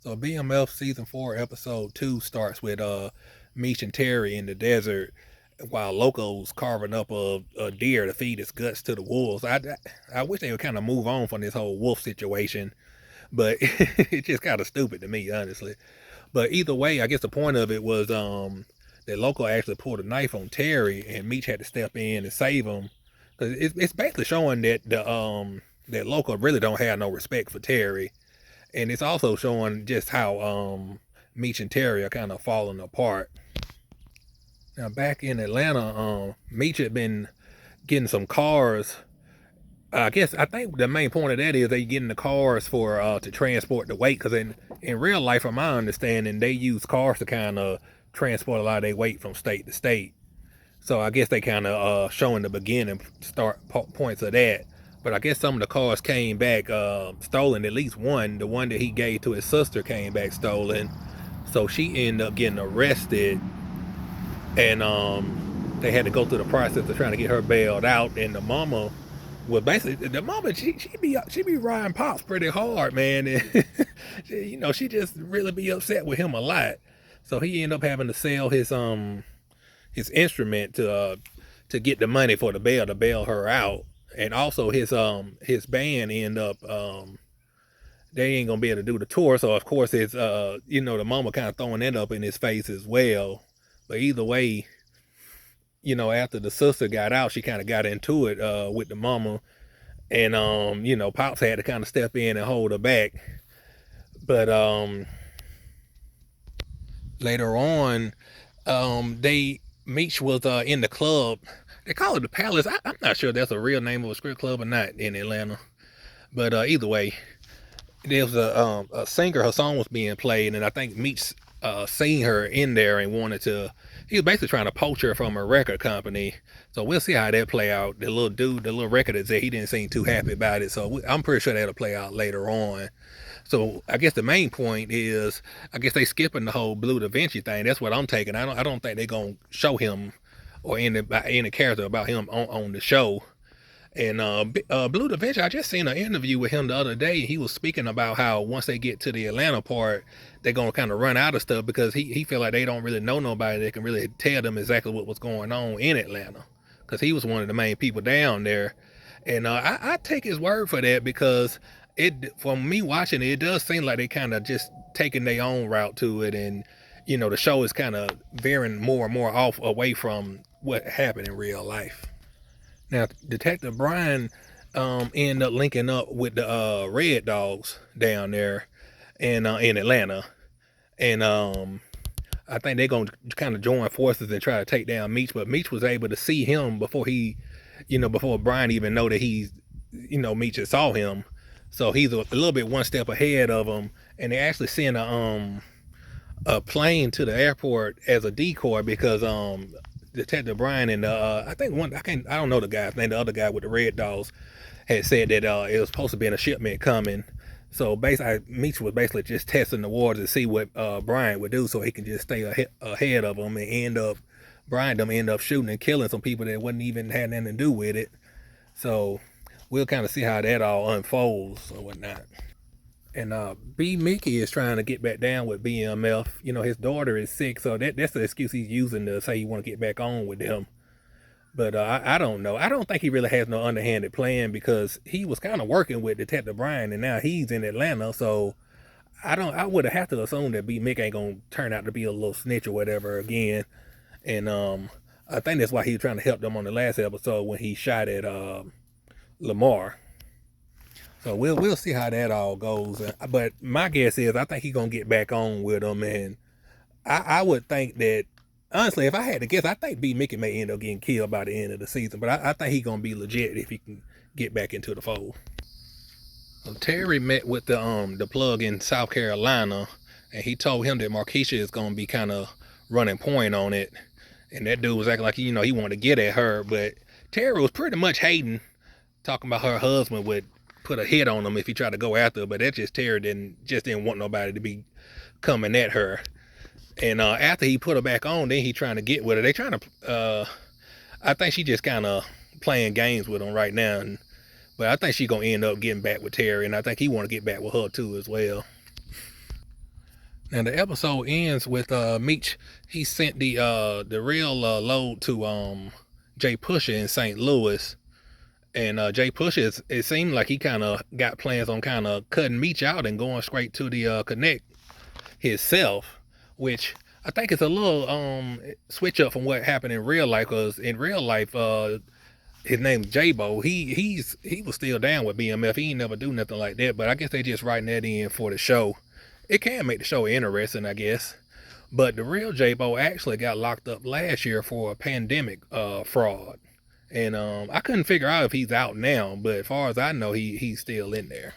So BMF season 4 episode 2 starts with Meech and Terry in the desert while Loco's carving up a deer to feed its guts to the wolves. I wish they would kind of move on from this whole wolf situation, but it's just kind of stupid to me, honestly. But either way, I guess the point of it was that Loco actually pulled a knife on Terry, and Meech had to step in and save him because it's basically showing that that Loco really don't have no respect for Terry, and it's also showing just how Meech and Terry are kind of falling apart. Now back in Atlanta, Meech had been getting some cars. I think the main point of that is they getting the cars for to transport the weight, because in real life, from my understanding, they use cars to kind of transport a lot of their weight from state to state. So I guess they kind of showing the beginning points of that. But I guess some of the cars came back stolen. At least one, the one that he gave to his sister, came back stolen. So she ended up getting arrested, and they had to go through the process of trying to get her bailed out. And the mama, well, basically, the mama, she be riding Pops pretty hard, man. And she just really be upset with him a lot. So he ended up having to sell his instrument to get the money for the bail, to bail her out. And also his band end up they ain't gonna be able to do the tour. So of course it's the mama kind of throwing that up in his face as well. But either way, after the sister got out, she kind of got into it with the mama, and Pops had to kind of step in and hold her back. But later on, they Meech was in the club. They call it the Palace. I'm not sure if that's a real name of a strip club or not in Atlanta. But either way, there was a singer. Her song was being played, and I think Meech seen her in there and wanted to. He was basically trying to poach her from a record company. So we'll see how that play out. The little dude, the little record exec, he didn't seem too happy about it. So I'm pretty sure that'll play out later on. So I guess the main point is, I guess they skipping the whole Blue Da Vinci thing. That's what I'm taking. I don't think they're gonna show him or any character about him on the show. And Blue Da Vinci, I just seen an interview with him the other day. He was speaking about how once they get to the Atlanta part, they're gonna kind of run out of stuff, because he feel like they don't really know nobody that can really tell them exactly what was going on in Atlanta, because he was one of the main people down there. And I take his word for that, because from me watching it, it does seem like they kind of just taking their own route to it, and the show is kind of veering more and more off away from what happened in real life. Now, Detective Brian ended up linking up with the Red Dogs down there in Atlanta, and I think they're gonna kind of join forces and try to take down Meech. But Meech was able to see him before Brian even know that Meech had saw him. So he's a little bit one step ahead of him, and they actually send a plane to the airport as a decoy, because Detective Brian and I don't know the guy's name. The other guy with the Red Dogs had said that it was supposed to be in a shipment coming. So basically, Meech was basically just testing the waters to see what Brian would do, so he can just stay ahead of him, and Brian end up shooting and killing some people that wouldn't even had nothing to do with it. So we'll kind of see how that all unfolds or whatnot. And B Mickey is trying to get back down with BMF. His daughter is sick, so that's the excuse he's using to say he want to get back on with them. But I don't know. I don't think he really has no underhanded plan, because he was kind of working with Detective Brian, and now he's in Atlanta. So I would have to assume that B Mick ain't gonna turn out to be a little snitch or whatever again. And I think that's why he was trying to help them on the last episode when he shot at Lamar. So we'll see how that all goes. But my guess is I think he's gonna get back on with them, and I would think that, honestly, if I had to guess, I think B Mickey may end up getting killed by the end of the season. But I think he's gonna be legit if he can get back into the fold. So Terry met with the plug in South Carolina, and he told him that Markeisha is gonna be kind of running point on it, and that dude was acting like he wanted to get at her, but Terry was pretty much hating, talking about her husband would put a hit on him if he tried to go after her. But that just Terry didn't want nobody to be coming at her. And after he put her back on, then he trying to get with her. They trying to I think she just kind of playing games with him right now, but I think she gonna end up getting back with Terry, and I think he want to get back with her too as well. And the episode ends with Meech. He sent the real load to Jay Pusher in St. Louis, and Jay Pusher it seemed like he kind of got plans on kind of cutting Meech out and going straight to the Connect himself, which I think is a little switch up from what happened in real life. Cause in real life, his name's J-Bo. He was still down with BMF. He ain't never do nothing like that. But I guess they just writing that in for the show. It can make the show interesting, I guess. But the real J-Bo actually got locked up last year for a pandemic fraud. And I couldn't figure out if he's out now, but as far as I know, he's still in there.